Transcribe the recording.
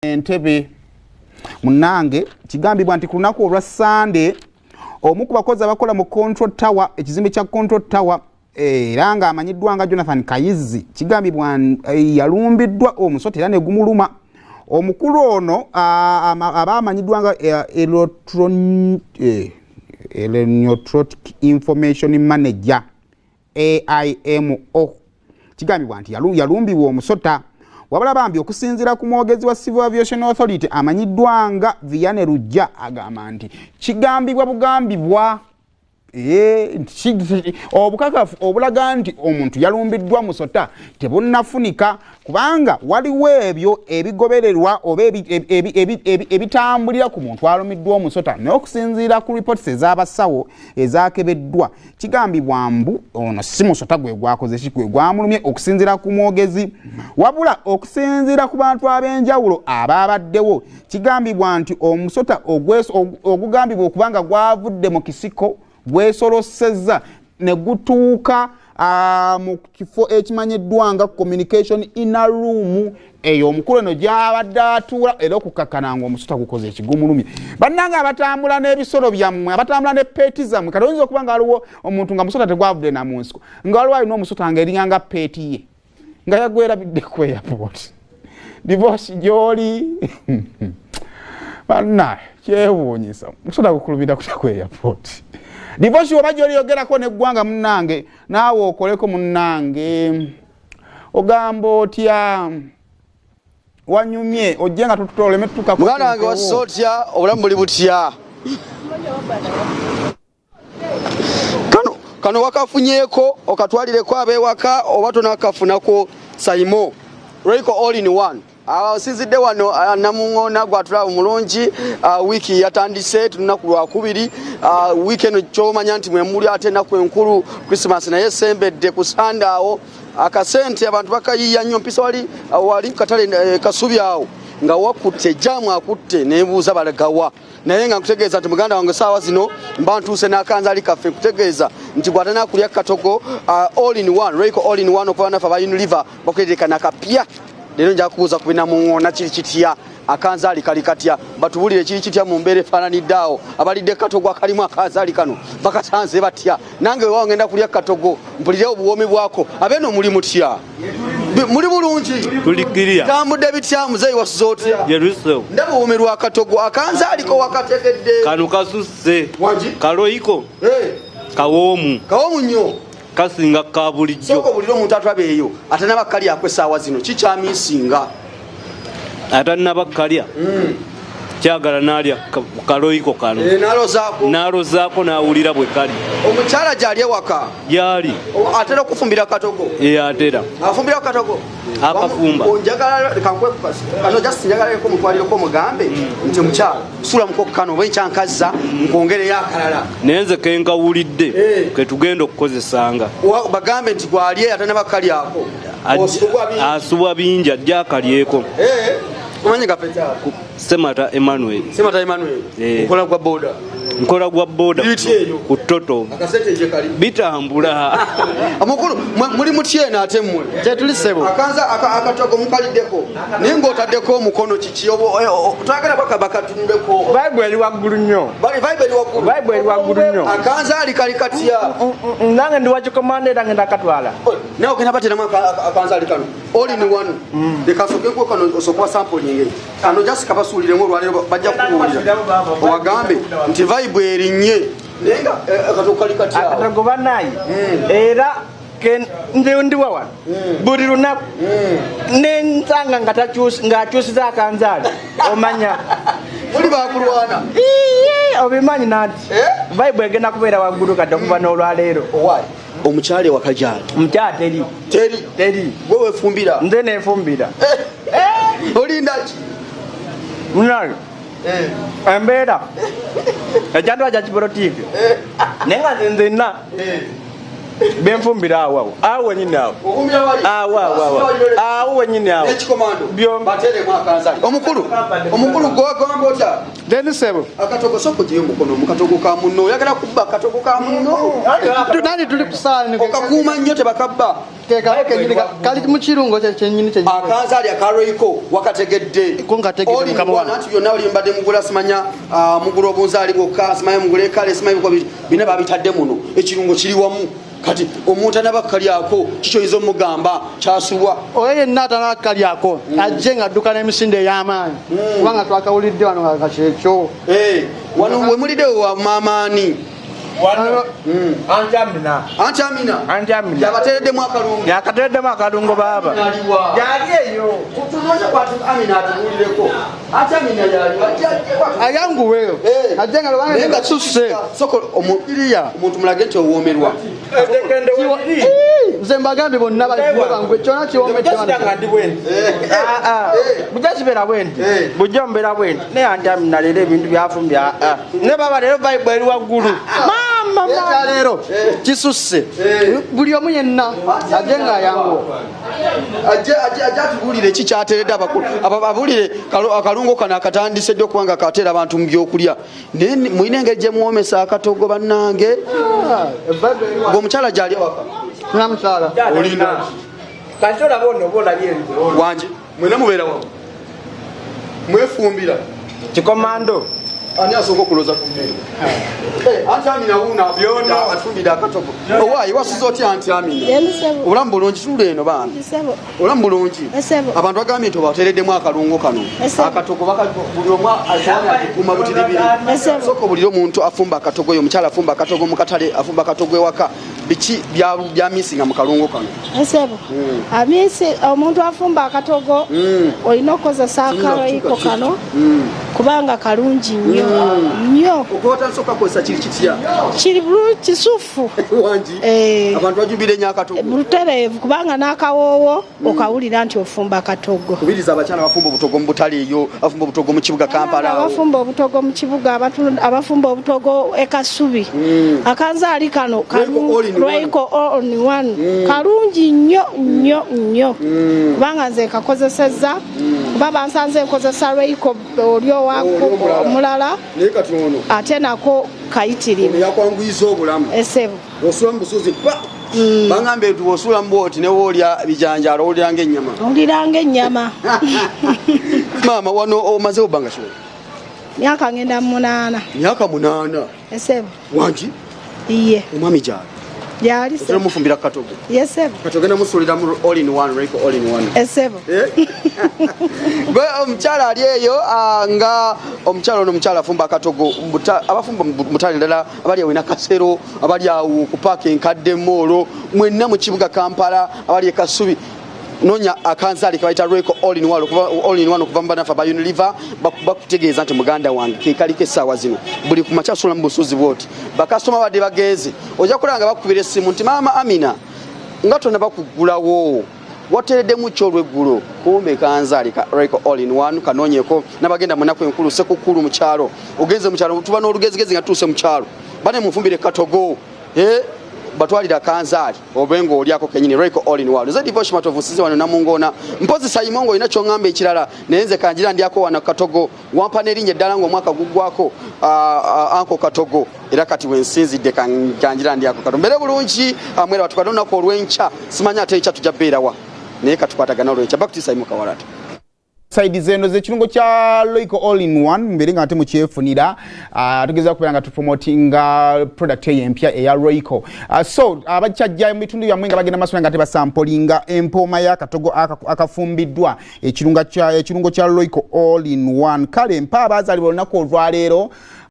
Ntebbe munange kigambibwa nti ku lunaku olwa Sunday omu ku bakozi abakola mu Control Tower ekizimbe kya Control Tower era nga amanyiddwa nga Jonathan Kayizi kigambibwa yalumbiddwa omusota era ne gumuluma omukulu ono aba amanyiddwa nga Electronic Information Manager AIMO kigambibwa nti yalumbibwa omusota wabula bambi okusinziira ku mwogezi wa Civil Aviation Authority amanyiddwa nga Vianney Rujja agamba nti kigambibwa bugambibwa obukakafu obulaga nti omuntu yalumbiddwa musota tebunnafunika kubanga waliwo ebyo ebigobererwa oba ebitambulira ku muntu alumiddwa omusota naye okusinziira ku reports ez'abasawo ezakebeddwa kigambibwa mbu ono si musota gwe gwakoze kikwe gwamulumye okusinziira ku mwogezi wabula okusinziira ku bantu ab'enjawulo ababaddewo kigambibwa nti omusota ogugambibwa okubanga gwavudde mu kisiko gwesolosezza ne gutuuka mu kifo ekimanyiddwa nga communication inner room eyo omukulu eno gy'abadde atuula era okukakkana ng'omusota gukoze ekigumulumye bannanga abatambula n'ebisolo byammwe abatambula ne peeti zammwe kati oyinza okuba nga waliwo omuntu nga musota tegwavudde na mu nsiko nga waliwo alina omusota ng'eringa nga peeti ye nga yagwerabidde ku airport divorce gy'oli bannaye kyewuunyisa musota gukulumira kutya ku airport divorce oba gy'olyogerako n'eggwanga munnange naawe okoleko munnange ogamba otya wanyumye ojje nga tutoleme tutuka mwana wange wasotya obulamu buli butya kano wakafunyeko okatwalireko abewaka oba tonakafunako saimo Royco all in one sinzidde wano namuŋona gwatulaba omulungi wiiki yatandise tunaku lwakubiri wiiki eno kyomanya nti mwemuli ate enaku enkulu Christmas naye esembedde ku Sunday awo akasente abantu bakayiya nnyo mpisa wali katale kasubi awo nga wakutte jamu akutte nebuuza balagawa naye nga nkutegeeza nti muganda wange saawa zino mba ntuuse n'akanzaali kaffe nkutegeeza nti gwatana kulya katogo all in one Royco all in one okuva nafe aba Unilever bakuleeteka nakapya lero nja kubuuza ku binamuŋona kiri kitya akanzaali kali katya batubulire kiri kitya mu mbeera efaananidde awo abalidde katogo akalimu akanzaali kano bakasanze batya nange weewaawo ngenda kulya katogo mpulire obuwoomi bwako abeeno muli mutya muli bulungi tulikirya tambudde bitya muzeeyi wasuze otya yeruso ndaba obuwoomi lwa katogo akanzaaliko wakategedde kano kasusse kaloyiko kawoomu nnyo kasinga ka bulijjo soko buliro omuntu atulaba eyo ate nabakkalya akwesaawa zino kikyamisinga ate nabakkalya kyagala nalya kaloyiko kano nalozaako nawulira bwe kali omukyala gyali ewaka gyali atera okufumbira katogo atera afumbira katogo akafumba kano just njagaleko mutwalireko mugambe nti mukyala sula mukokkano oba enkyankazza nkwongereyo akalala naye nze kenkawulidde ketugenda okukozesanga bagambe nti gwali ate nabakkalyako asubwa bingi ajja akalyeko omanyi gapetaako Semata Emmanuel nkola gwa boda ku toto bitambula amukulu muli mutyena ate mmwe kyetuli sebo akanza akatogo mukaliddeko naye ng'otaddeko omukono kiki twagala bakatunuleko Bible eri waggulu nnyo Bible eri waggulu nnyo akanzaali kali katya nange ndi wakikomanda era ngenda akatwala naye ogenda bateramu akanzaali kano all in one lekasokeko kano osokuwa sampling kano jasi kabasuuliremu olwaleero bajja kukuwulira owagambe nti Bible erinye naye nga akatogo kali katya akatogo bannayi era ndiwa wano buli lunaku nensanga ng'akyusiza akanzaali omanya muli bakulwana obimanyi nanti Bible egenda kubeera waggulu kadde okuva n'olwaleero omukyala ewaka gyali omukyala teri gwe weefumbira nze neefumbira olinda ki munayo embeera ekyandwa kya kiporotike naye nga nzenna Benfumbira awo nyine awo. Okumira wali. Awo nyine awo. Ekikomando. Batere mwakanzali. Omukulu gogamba otya. Deni sebo. Akatogo soko giye mukono mukatogo ka munno oyagala kubba akatogo ka munno. Nani tuli kusala Okakuuma nnyo tebakabba. Kali mu kirungo kyenyini kyenyini. Akanzali akaroiko wakategedde. Kungategedde mukamwana. Nati byonna oli mbadde mugula simanya mugula obunzaali bwokka simanya mugula ekale simanya biko bina babitadde muno ekirungo kiri wamu kati omuntu anabakalyako kikyoyiza omugamba kyasubwa oyo yenna atanakalyako ajje nga adduka n'emisinde ey'amaanyi kubanga twakawulidde wano nga kakyekyo wano we mulidde wa maamaani Anti Amina yabatereddemu akalungo yakatereddemu akalungo baaba yali eyo tunoza kwati Amina atubulireko Anti Amina yali ayanguweyo ajje nga lwana nga susse soko omuntu mulage nti owoomerwa nze mbagambye bonna bangwe kyona bujja kibeera bwendi bujja mubeera bwendi naye Anti Amina leero ebintu byafumbya ne baba leero Bible eri waggulu mama leero kisusse buli omu yenna ajje nga ayanguwa ajje atubulire ki kyateredde abulire akalungo kano akatandise dde okubanga kateera abantu mu byokulya naye mulina engeri gye muwomesa akatogo bannange ng'omukyala gyali awaka namukyala olina kantola bono obolabye wanje mwena mubeera wamu mwefumbira kikomando ani asooka okuloza ku mmere Anti Amina wuuna byonna atumbira akatogo owaayi wasuza otya Anti Amina obulamu bulungi tula eno baana obulamu bulungi abantu bagambye nti obateereddemu akalungo kano akatogo buli omu asaana akikuuma butiribiri sooka obulire omuntu afumba akatogo oyo omukyala afumba akatogo mu katale afumba akatogo ewaka biki byamiisinga mu kalungo kano omuntu afumba akatogo olina okukozesa akaroyiko kano kubanga kalungi nnyo okwotasooka kozesa kiri kitya kiri bulungi kisufu wangi abantu bajubire nnyo akatogo butereevu kubanga n'akawoowo okawulira nti ofumba akatogo kubiriza abakyala abafumba obutogo mu butale eyo abafumba obutogo mu kibuga Kampala abafumba obutogo mu kibuga abafumba obutogo ekasubi akanzaali kano Royco all in one kalungi nnyo kubanga nze kakozesezza kuba bansanze nkozesa Royco oli owaku omulala ate nako kayitirivu yakwanguyiza obulamu esebo osula mu busuzi bangambe tuwosula mu bwoti ne woolya bijanjaalo owulira ng'ennyama maama wano omazewo bbanga kiwe myaka ngenda 8 myaka 8 esebo wangi iye omwami gyali Yali sebo. Mufumbira katogo. Yes sebo. Katogo na musulira mu all in one, Royco all in one. Sebo. Gwe omukyala ali eyo nga omukyala ono mukyala afumba katogo abafumba mutali ndala abali awina kasero abali awo ku parking kadde molo mwenna mu kibuga Kampala abali e Kasubi nonya akanzali kabaita Royco all in one okuva mbanafa ba Unilever bakutegeeza nti muganda wange kekaliko essaawa zino buli ku makyasula mu busuzi bwoti bakasitoma badde bagenze ojja kulanga bakubira essimu nti maama Amina nga tonna bakugulawo watereddemu kyolweggulo kumbe kanzali ka Royco all in one kanonyeko nabagenda munaku enkulu sekukulu mu kyalo ogenze mu kyalo tuba n'olugezigezi nga tuuse mu kyalo bane mufumbire katogo batwalira kanzali obengo olyako kenyini Royco all in one ze divorce matovusize wano namungona mpozi sayimongo ina kyongamba ekirala nenze kanjira ndiyako wana katogo wampa nerinye ddala ngo mwaka gugwako anko katogo era kati wensinzidde kanjira ndiyako katogo mbere bulungi amwera batukadona ko olwencha simanya ate echa tujabeerawa naye katukwatagana olwencha back to Simon Kawalata side zeno ze kirungo kya Royco all in one mbere nga ate mu kyefunira tugeza kubanga tu promotinga product empya eya Royco so abachajja mitundu ya mwenga bagenda maswanga ate basampolinga empoma ya katogo akafumbiddwa ekirungo kya Royco all in one kale mpa abazali bolonako olwaleero